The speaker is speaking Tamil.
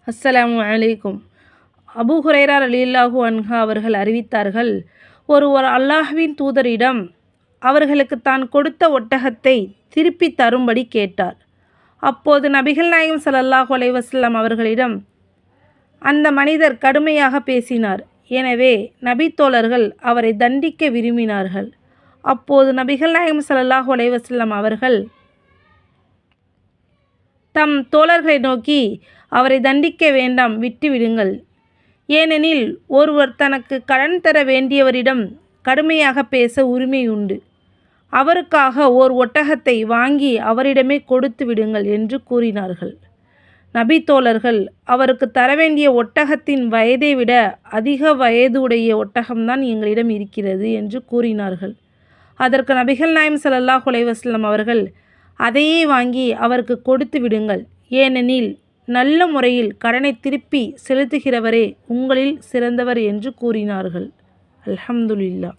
அஸ்ஸலாமு அலைக்கும். அபூ ஹுரைரா ரலியல்லாஹு அன்ஹு அவர்கள் அறிவித்தார்கள், ஒருவர் அல்லாஹ்வின் தூதரிடம் அவர்களுக்கு தான் கொடுத்த ஒட்டகத்தை திருப்பி தரும்படி கேட்டார். அப்போது நபிகள் நாயகம் ஸல்லல்லாஹு அலைஹி வஸல்லம் அவர்களிடம் அந்த மனிதர் கடுமையாக பேசினார். எனவே நபித்தோழர்கள் அவரை தண்டிக்க விரும்பினார்கள். அப்போது நபிகள் நாயகம் ஸல்லல்லாஹு அலைஹி வஸல்லம் அவர்கள் தம் தோழர்களை நோக்கி, அவரை தண்டிக்க வேண்டாம், விட்டுவிடுங்கள். ஏனெனில் ஒருவர் தனக்கு கடன் தர வேண்டியவரிடம் கடுமையாக பேச உரிமையுண்டு. அவருக்காக ஓர் ஒட்டகத்தை வாங்கி அவரிடமே கொடுத்து விடுங்கள் என்று கூறினார்கள். நபி தோழர்கள் அவருக்கு தர வேண்டிய ஒட்டகத்தின் வயதை விட அதிக வயது உடைய ஒட்டகம்தான் எங்களிடம் இருக்கிறது என்று கூறினார்கள். அதற்கு நபிகள் நாயகம் ஸல்லல்லாஹு அலைஹி வஸல்லம் அவர்கள், அதையே வாங்கி அவருக்கு கொடுத்து விடுங்கள். ஏனெனில் நல்ல முறையில் கடனை திருப்பி செலுத்துகிறவரே உங்களில் சிறந்தவர் என்று கூறினார்கள். அல்ஹம்துலில்லாஹ்.